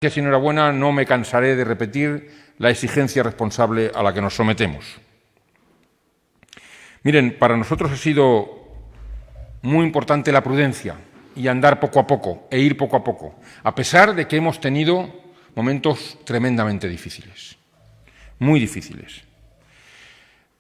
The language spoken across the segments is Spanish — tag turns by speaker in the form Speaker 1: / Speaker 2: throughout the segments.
Speaker 1: Enhorabuena, no me cansaré de repetir la exigencia responsable a la que nos sometemos. Miren, para nosotros ha sido muy importante la prudencia y andar poco a poco e ir poco a poco, a pesar de que hemos tenido momentos tremendamente difíciles, muy difíciles.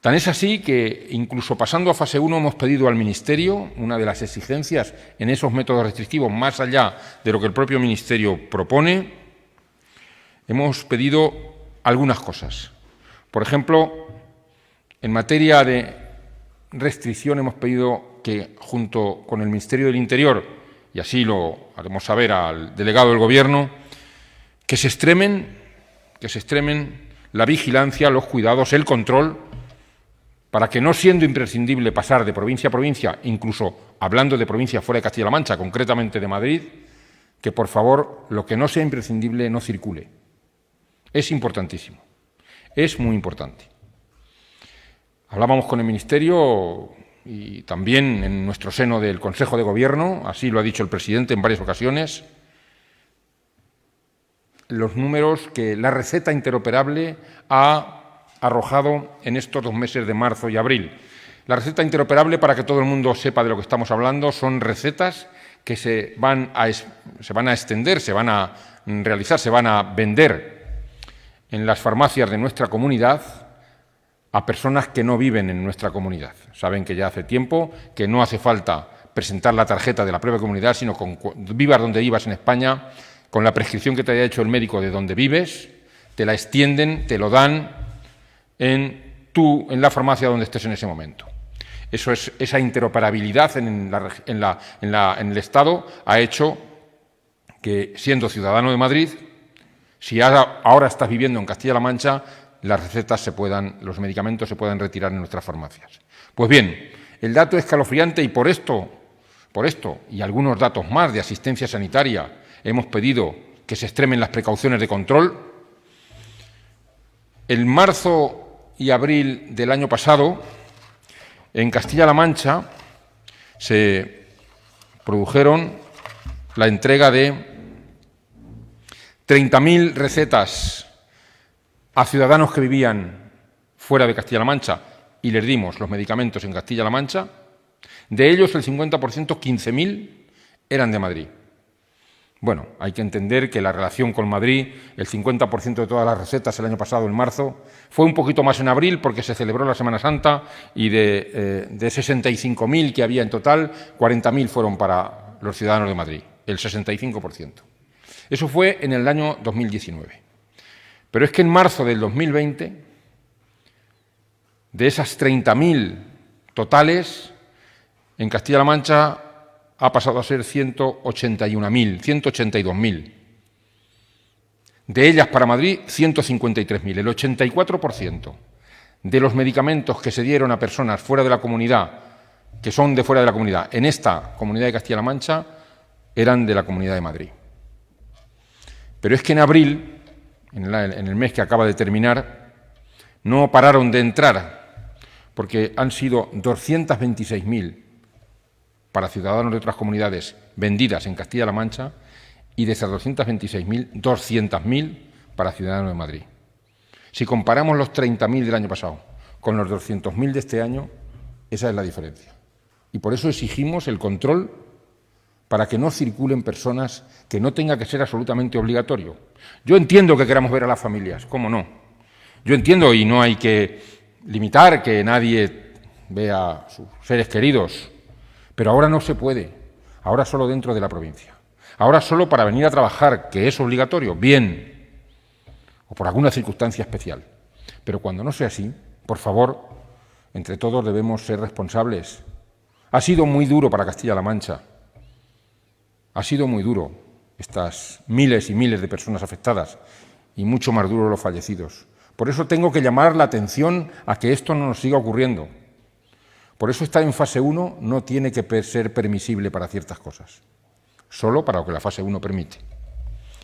Speaker 1: Tan es así que, incluso pasando a fase 1, hemos pedido al Ministerio, una de las exigencias en esos métodos restrictivos, más allá de lo que el propio Ministerio propone, hemos pedido algunas cosas. Por ejemplo, en materia de restricción hemos pedido que, junto con el Ministerio del Interior, y así lo haremos saber al delegado del Gobierno, que se extremen la vigilancia, los cuidados, el control, para que, no siendo imprescindible pasar de provincia a provincia, incluso hablando de provincias fuera de Castilla-La Mancha, concretamente de Madrid, que, por favor, lo que no sea imprescindible no circule. Es importantísimo, es muy importante. Hablábamos con el Ministerio y también en nuestro seno del Consejo de Gobierno, así lo ha dicho el presidente en varias ocasiones, los números que la receta interoperable ha arrojado en estos 2 meses de marzo y abril. La receta interoperable, para que todo el mundo sepa de lo que estamos hablando, son recetas que se van a extender, se van a realizar, se van a vender en las farmacias de nuestra comunidad a personas que no viven en nuestra comunidad. Saben que ya hace tiempo que no hace falta presentar la tarjeta de la propia comunidad, sino con vivas donde vivas en España, con la prescripción que te haya hecho el médico de donde vives, te la extienden, te lo dan en la farmacia donde estés en ese momento. Esa interoperabilidad en el Estado ha hecho que, siendo ciudadano de Madrid, si ahora estás viviendo en Castilla-La Mancha, las recetas los medicamentos se puedan retirar en nuestras farmacias. Pues bien, el dato escalofriante, y por esto y algunos datos más de asistencia sanitaria, hemos pedido que se extremen las precauciones de control. En marzo y abril del año pasado, en Castilla-La Mancha, se produjeron la entrega de 30.000 recetas a ciudadanos que vivían fuera de Castilla-La Mancha y les dimos los medicamentos en Castilla-La Mancha. De ellos, el 50%, 15.000, eran de Madrid. Bueno, hay que entender que la relación con Madrid, el 50% de todas las recetas el año pasado, en marzo, fue un poquito más en abril porque se celebró la Semana Santa y de 65.000 que había en total, 40.000 fueron para los ciudadanos de Madrid, el 65%. Eso fue en el año 2019. Pero es que en marzo del 2020, de esas 30.000 totales, en Castilla-La Mancha ha pasado a ser 181.000, 182.000. De ellas para Madrid, 153.000. El 84% de los medicamentos que se dieron a personas fuera de la comunidad, que son de fuera de la comunidad, en esta comunidad de Castilla-La Mancha, eran de la Comunidad de Madrid. Pero es que en abril, en el mes que acaba de terminar, no pararon de entrar, porque han sido 226.000 para ciudadanos de otras comunidades vendidas en Castilla-La Mancha, y de esas 226.000, 200.000 para ciudadanos de Madrid. Si comparamos los 30.000 del año pasado con los 200.000 de este año, esa es la diferencia. Y por eso exigimos el control para que no circulen personas, que no tenga que ser absolutamente obligatorio. Yo entiendo que queramos ver a las familias, ¿cómo no? Yo entiendo, y no hay que limitar que nadie vea a sus seres queridos, pero ahora no se puede, ahora solo dentro de la provincia. Ahora solo para venir a trabajar, que es obligatorio, bien, o por alguna circunstancia especial. Pero cuando no sea así, por favor, entre todos debemos ser responsables. Ha sido muy duro para Castilla-La Mancha. Ha sido muy duro estas miles y miles de personas afectadas y mucho más duro los fallecidos. Por eso tengo que llamar la atención a que esto no nos siga ocurriendo. Por eso estar en fase 1 no tiene que ser permisible para ciertas cosas, solo para lo que la fase 1 permite.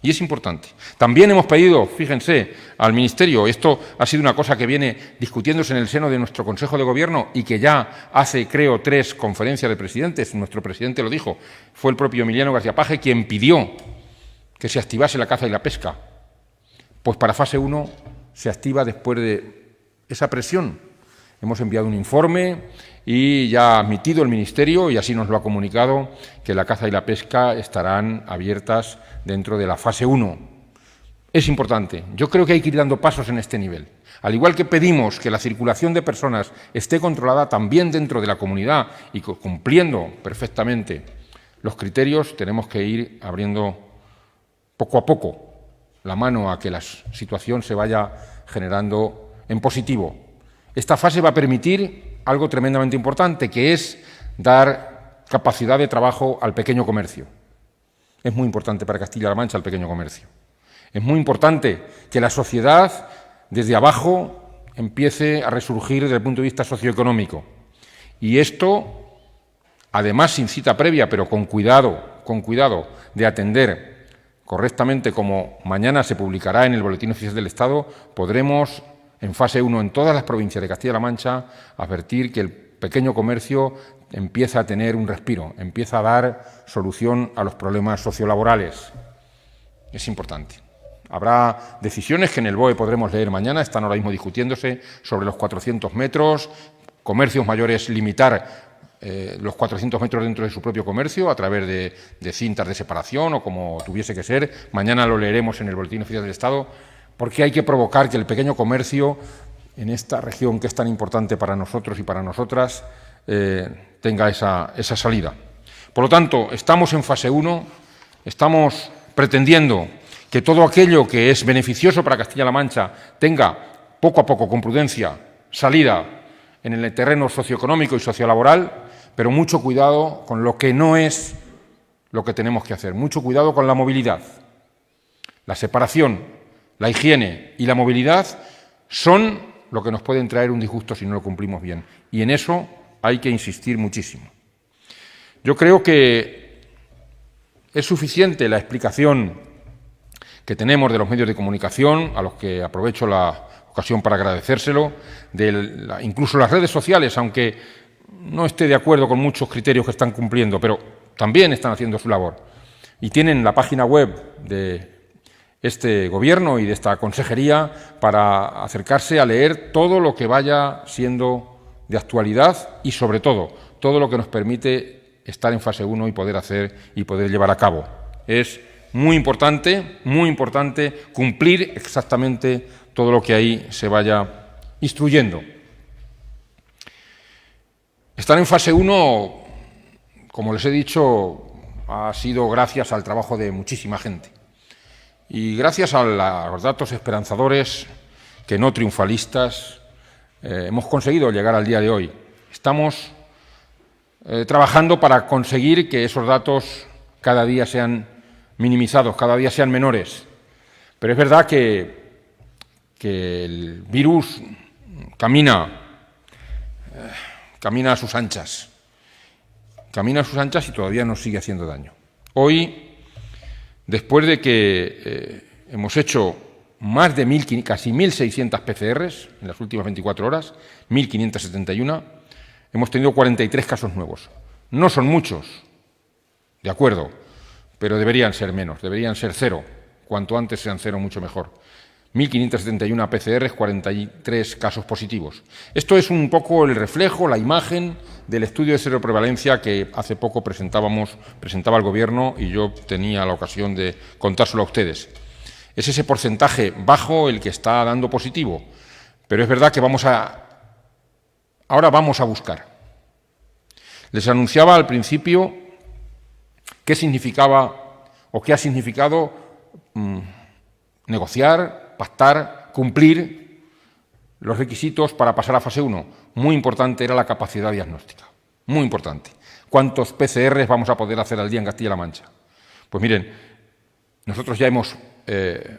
Speaker 1: Y es importante. También hemos pedido, fíjense, al Ministerio, esto ha sido una cosa que viene discutiéndose en el seno de nuestro Consejo de Gobierno y que ya hace, creo, 3 conferencias de presidentes, nuestro presidente lo dijo, fue el propio Emiliano García Paje quien pidió que se activase la caza y la pesca. Pues para fase 1 se activa después de esa presión. Hemos enviado un informe y ya ha admitido el Ministerio, y así nos lo ha comunicado, que la caza y la pesca estarán abiertas dentro de la fase 1. Es importante. Yo creo que hay que ir dando pasos en este nivel. Al igual que pedimos que la circulación de personas esté controlada también dentro de la comunidad y cumpliendo perfectamente los criterios, tenemos que ir abriendo poco a poco la mano a que la situación se vaya generando en positivo. Esta fase va a permitir algo tremendamente importante, que es dar capacidad de trabajo al pequeño comercio. Es muy importante para Castilla-La Mancha el pequeño comercio. Es muy importante que la sociedad, desde abajo, empiece a resurgir desde el punto de vista socioeconómico. Y esto, además, sin cita previa, pero con cuidado de atender correctamente, como mañana se publicará en el Boletín Oficial del Estado, podremos, en fase 1, en todas las provincias de Castilla-La Mancha, advertir que el pequeño comercio empieza a tener un respiro, empieza a dar solución a los problemas sociolaborales. Es importante. Habrá decisiones que en el BOE podremos leer mañana, están ahora mismo discutiéndose sobre los 400 metros, comercios mayores limitar los 400 metros dentro de su propio comercio a través de cintas de separación o como tuviese que ser. Mañana lo leeremos en el Boletín Oficial del Estado, porque hay que provocar que el pequeño comercio en esta región que es tan importante para nosotros y para nosotras tenga esa salida. Por lo tanto, estamos en fase 1, estamos pretendiendo que todo aquello que es beneficioso para Castilla-La Mancha tenga poco a poco, con prudencia, salida en el terreno socioeconómico y sociolaboral, pero mucho cuidado con lo que no es lo que tenemos que hacer, mucho cuidado con la movilidad. La separación, la higiene y la movilidad son lo que nos pueden traer un disgusto si no lo cumplimos bien, y en eso hay que insistir muchísimo. Yo creo que es suficiente la explicación que tenemos de los medios de comunicación, a los que aprovecho la ocasión para agradecérselo, incluso las redes sociales, aunque no esté de acuerdo con muchos criterios que están cumpliendo, pero también están haciendo su labor. Y tienen la página web de este Gobierno y de esta Consejería para acercarse a leer todo lo que vaya siendo de actualidad y, sobre todo lo que nos permite estar en fase 1 y poder hacer y poder llevar a cabo. Es muy importante cumplir exactamente todo lo que ahí se vaya instruyendo. Estar en fase 1, como les he dicho, ha sido gracias al trabajo de muchísima gente y gracias a los datos esperanzadores que no triunfalistas hemos conseguido llegar al día de hoy. Estamos trabajando para conseguir que esos datos cada día sean minimizados, cada día sean menores. Pero es verdad que el virus camina a sus anchas. Camina a sus anchas y todavía nos sigue haciendo daño. Hoy, después de que hemos hecho más de casi 1.600 PCRs en las últimas 24 horas, 1.571, hemos tenido 43 casos nuevos. No son muchos, de acuerdo, pero deberían ser menos, deberían ser 0. Cuanto antes sean 0, mucho mejor. 1.571 PCRs, 43 casos positivos. Esto es un poco el reflejo, la imagen del estudio de seroprevalencia que hace poco presentaba el Gobierno y yo tenía la ocasión de contárselo a ustedes. Es ese porcentaje bajo el que está dando positivo, pero es verdad que ahora vamos a buscar. Les anunciaba al principio qué significaba o qué ha significado negociar, pactar, cumplir los requisitos para pasar a fase 1. Muy importante era la capacidad diagnóstica, muy importante. ¿Cuántos PCRs vamos a poder hacer al día en Castilla-La Mancha? Pues miren, nosotros ya hemos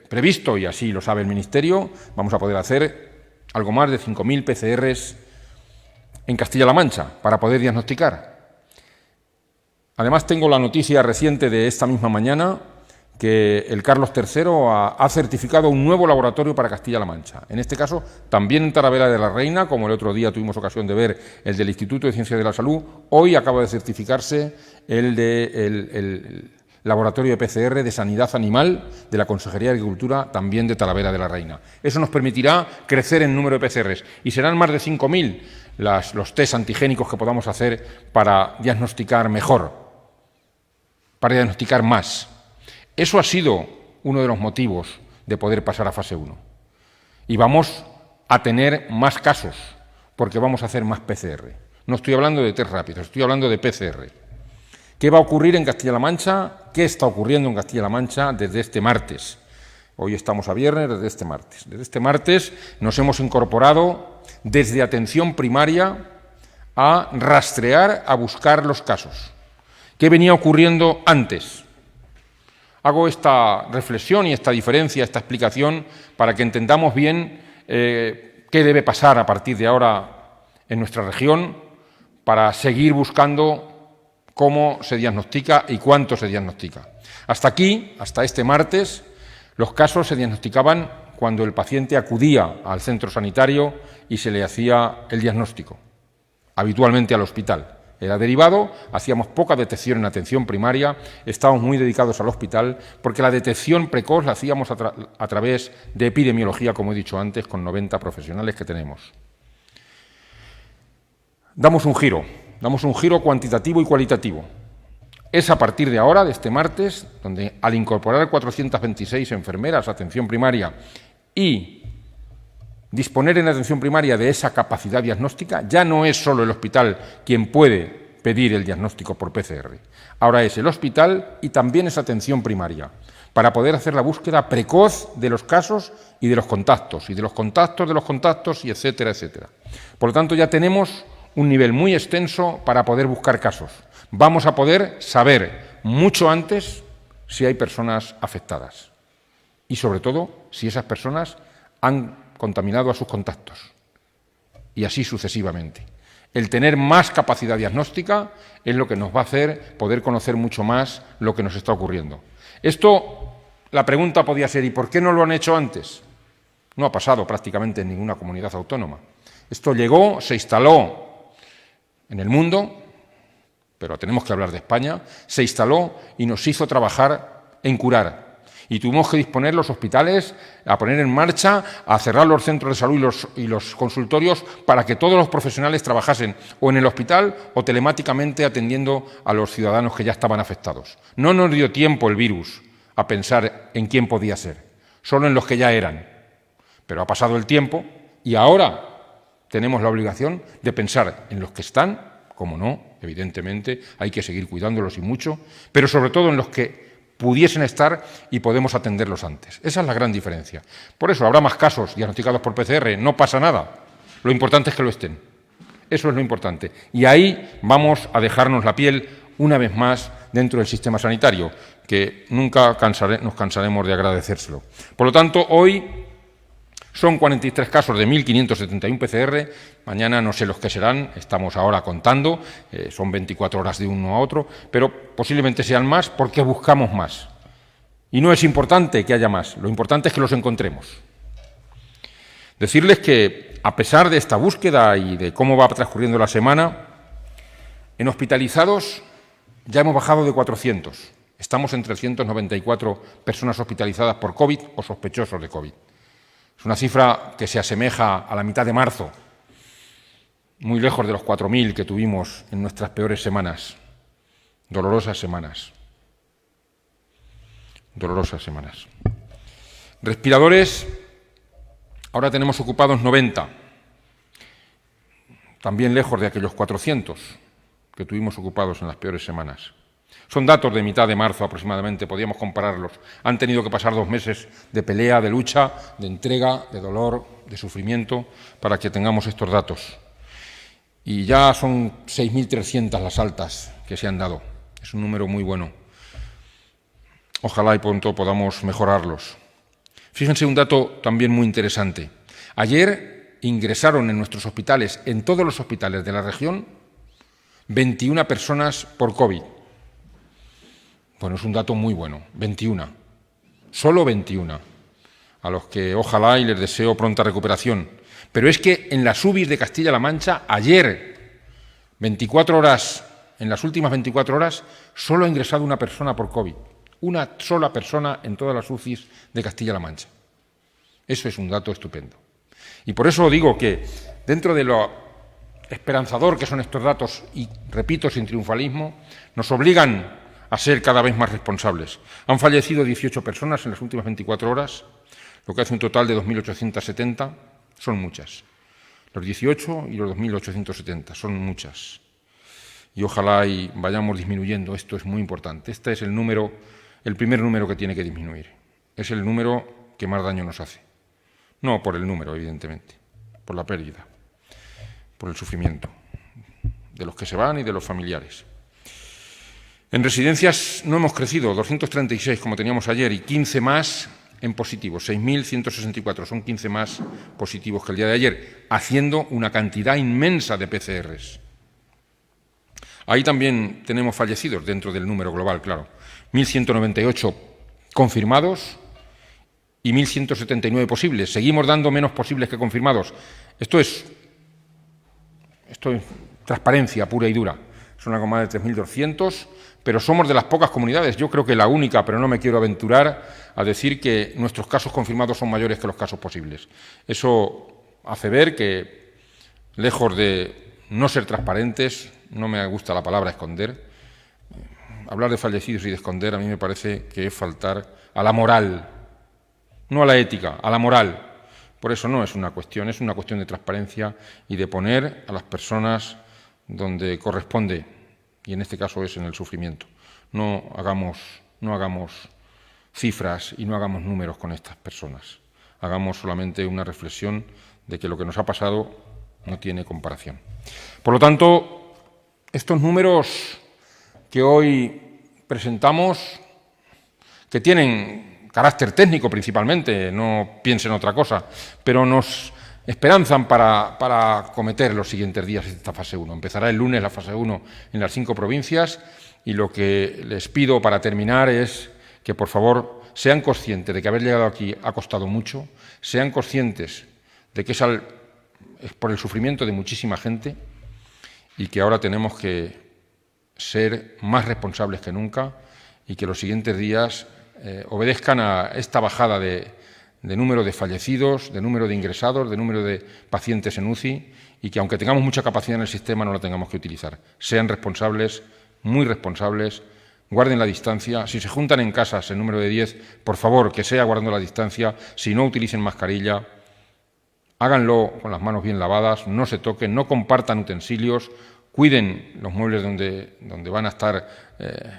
Speaker 1: previsto, y así lo sabe el Ministerio, vamos a poder hacer algo más de 5.000 PCRs en Castilla-La Mancha para poder diagnosticar. Además, tengo la noticia reciente de esta misma mañana que el Carlos III ha certificado un nuevo laboratorio para Castilla-La Mancha. En este caso, también en Taravera de la Reina, como el otro día tuvimos ocasión de ver el del Instituto de Ciencias de la Salud, hoy acaba de certificarse laboratorio de PCR de sanidad animal de la Consejería de Agricultura, también de Talavera de la Reina. Eso nos permitirá crecer en número de PCRs y serán más de 5.000 los test antigénicos que podamos hacer para diagnosticar mejor, para diagnosticar más. Eso ha sido uno de los motivos de poder pasar a fase 1. Y vamos a tener más casos, porque vamos a hacer más PCR. No estoy hablando de test rápidos, estoy hablando de PCR. ¿Qué va a ocurrir en Castilla-La Mancha? ¿Qué está ocurriendo en Castilla-La Mancha desde este martes? Hoy estamos a viernes, desde este martes. Desde este martes nos hemos incorporado desde atención primaria a rastrear, a buscar los casos. ¿Qué venía ocurriendo antes? Hago esta reflexión y esta diferencia, esta explicación, para que entendamos bien qué debe pasar a partir de ahora en nuestra región para seguir buscando cómo se diagnostica y cuánto se diagnostica. Hasta aquí, hasta este martes, los casos se diagnosticaban cuando el paciente acudía al centro sanitario y se le hacía el diagnóstico, habitualmente al hospital. Era derivado, hacíamos poca detección en atención primaria, estábamos muy dedicados al hospital, porque la detección precoz la hacíamos a través de epidemiología, como he dicho antes, con 90 profesionales que tenemos. Damos un giro cuantitativo y cualitativo. Es a partir de ahora, de este martes, donde al incorporar 426 enfermeras a atención primaria y disponer en atención primaria de esa capacidad diagnóstica, ya no es solo el hospital quien puede pedir el diagnóstico por PCR. Ahora es el hospital y también es atención primaria, para poder hacer la búsqueda precoz de los casos y de los contactos, y de los contactos, y etcétera, etcétera. Por lo tanto, ya tenemos un nivel muy extenso para poder buscar casos. Vamos a poder saber mucho antes si hay personas afectadas y, sobre todo, si esas personas han contaminado a sus contactos, y así sucesivamente. El tener más capacidad diagnóstica es lo que nos va a hacer poder conocer mucho más lo que nos está ocurriendo. Esto, la pregunta podía ser, ¿y por qué no lo han hecho antes? No ha pasado prácticamente en ninguna comunidad autónoma. Esto llegó, se instaló en el mundo, pero tenemos que hablar de España, se instaló y nos hizo trabajar en curar. Y tuvimos que disponer los hospitales, a poner en marcha, a cerrar los centros de salud y los consultorios para que todos los profesionales trabajasen o en el hospital o telemáticamente atendiendo a los ciudadanos que ya estaban afectados. No nos dio tiempo el virus a pensar en quién podía ser, solo en los que ya eran. Pero ha pasado el tiempo y ahora tenemos la obligación de pensar en los que están, como no, evidentemente, hay que seguir cuidándolos y mucho, pero sobre todo en los que pudiesen estar y podemos atenderlos antes. Esa es la gran diferencia. Por eso habrá más casos diagnosticados por PCR, no pasa nada. Lo importante es que lo estén. Eso es lo importante. Y ahí vamos a dejarnos la piel una vez más dentro del sistema sanitario, que nunca nos cansaremos de agradecérselo. Por lo tanto, hoy son 43 casos de 1.571 PCR, mañana no sé los que serán, estamos ahora contando, son 24 horas de uno a otro, pero posiblemente sean más porque buscamos más. Y no es importante que haya más, lo importante es que los encontremos. Decirles que, a pesar de esta búsqueda y de cómo va transcurriendo la semana, en hospitalizados ya hemos bajado de 400. Estamos en 394 personas hospitalizadas por COVID o sospechosos de COVID. Es una cifra que se asemeja a la mitad de marzo, muy lejos de los 4.000 que tuvimos en nuestras peores semanas, dolorosas semanas. Respiradores, ahora tenemos ocupados 90, también lejos de aquellos 400 que tuvimos ocupados en las peores semanas. Son datos de mitad de marzo aproximadamente, podíamos compararlos. Han tenido que pasar 2 meses de pelea, de lucha, de entrega, de dolor, de sufrimiento, para que tengamos estos datos. Y ya son 6.300 las altas que se han dado. Es un número muy bueno. Ojalá y pronto podamos mejorarlos. Fíjense un dato también muy interesante. Ayer ingresaron en nuestros hospitales, en todos los hospitales de la región, 21 personas por COVID. Bueno, es un dato muy bueno, 21, solo 21, a los que ojalá y les deseo pronta recuperación. Pero es que en las UBIs de Castilla-La Mancha, ayer, en las últimas 24 horas, solo ha ingresado una persona por COVID. Una sola persona en todas las UCIs de Castilla-La Mancha. Eso es un dato estupendo. Y por eso digo que, dentro de lo esperanzador que son estos datos, y repito, sin triunfalismo, nos obligan a ser cada vez más responsables. Han fallecido 18 personas en las últimas 24 horas, lo que hace un total de 2.870, son muchas. Los 18 y los 2.870, son muchas. Y ojalá y vayamos disminuyendo, esto es muy importante. Este es el primer número que tiene que disminuir. Es el número que más daño nos hace. No por el número, evidentemente, por la pérdida, por el sufrimiento de los que se van y de los familiares. En residencias no hemos crecido, 236 como teníamos ayer y 15 más en positivos, 6.164, son 15 más positivos que el día de ayer, haciendo una cantidad inmensa de PCRs. Ahí también tenemos fallecidos dentro del número global, claro. 1.198 confirmados y 1.179 posibles. Seguimos dando menos posibles que confirmados. Esto es transparencia pura y dura. Son algo más de 3.200, pero somos de las pocas comunidades, yo creo que la única, pero no me quiero aventurar a decir que nuestros casos confirmados son mayores que los casos posibles. Eso hace ver que, lejos de no ser transparentes, no me gusta la palabra esconder, hablar de fallecidos y de esconder a mí me parece que es faltar a la moral, no a la ética, a la moral. Por eso no es una cuestión de transparencia y de poner a las personas donde corresponde, y en este caso es en el sufrimiento. No hagamos cifras y no hagamos números con estas personas. Hagamos solamente una reflexión de que lo que nos ha pasado no tiene comparación. Por lo tanto, estos números que hoy presentamos, que tienen carácter técnico principalmente, no piensen otra cosa, pero nos esperanzan para acometer los siguientes días esta fase 1. Empezará el lunes la fase 1 en las 5 provincias y lo que les pido para terminar es que, por favor, sean conscientes de que haber llegado aquí ha costado mucho, sean conscientes de que es por el sufrimiento de muchísima gente y que ahora tenemos que ser más responsables que nunca y que los siguientes días obedezcan a esta bajada de número de fallecidos, de número de ingresados, de número de pacientes en UCI y que, aunque tengamos mucha capacidad en el sistema, no la tengamos que utilizar. Sean responsables, muy responsables, guarden la distancia. Si se juntan en casas el número de 10, por favor, que sea guardando la distancia. Si no, utilicen mascarilla. Háganlo con las manos bien lavadas, no se toquen, no compartan utensilios, cuiden los muebles donde van a estar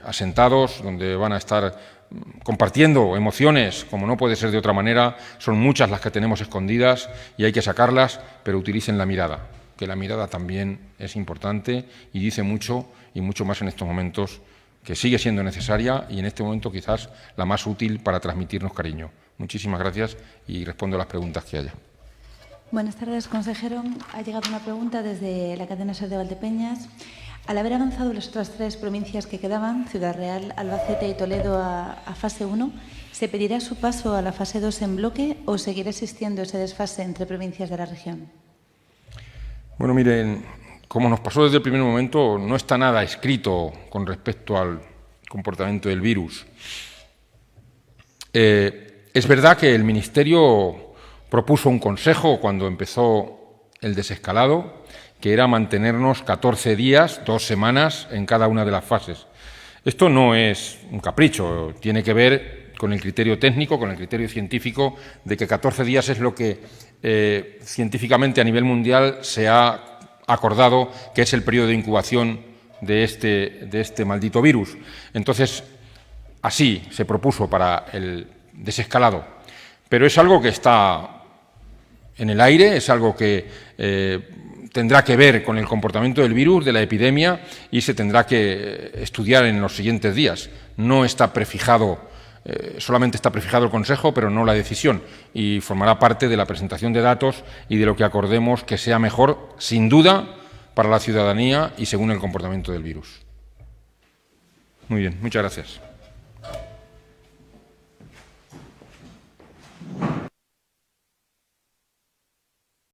Speaker 1: asentados, donde van a estar compartiendo emociones, como no puede ser de otra manera. Son muchas las que tenemos escondidas y hay que sacarlas, pero utilicen la mirada, que la mirada también es importante y dice mucho, y mucho más en estos momentos, que sigue siendo necesaria y en este momento quizás la más útil para transmitirnos cariño. Muchísimas gracias y respondo a las preguntas que haya.
Speaker 2: Buenas tardes, consejero. Ha llegado una pregunta desde la cadena SER de Valdepeñas. Al haber avanzado las otras 3 provincias que quedaban, Ciudad Real, Albacete y Toledo, a fase 1, ¿se pedirá su paso a la fase 2 en bloque o seguirá existiendo ese desfase entre provincias de la región?
Speaker 1: Bueno, miren, como nos pasó desde el primer momento, no está nada escrito con respecto al comportamiento del virus. Es verdad que el Ministerio propuso un consejo cuando empezó el desescalado, que era mantenernos 14 días, 2 semanas en cada una de las fases. Esto no es un capricho, tiene que ver con el criterio técnico, con el criterio científico, de que 14 días es lo que científicamente a nivel mundial se ha acordado que es el periodo de incubación de este maldito virus. Entonces, así se propuso para el desescalado. Pero es algo que está en el aire, es algo que tendrá que ver con el comportamiento del virus, de la epidemia, y se tendrá que estudiar en los siguientes días. No está prefijado, solamente está prefijado el Consejo, pero no la decisión, y formará parte de la presentación de datos y de lo que acordemos que sea mejor, sin duda, para la ciudadanía y según el comportamiento del virus. Muy bien, muchas gracias.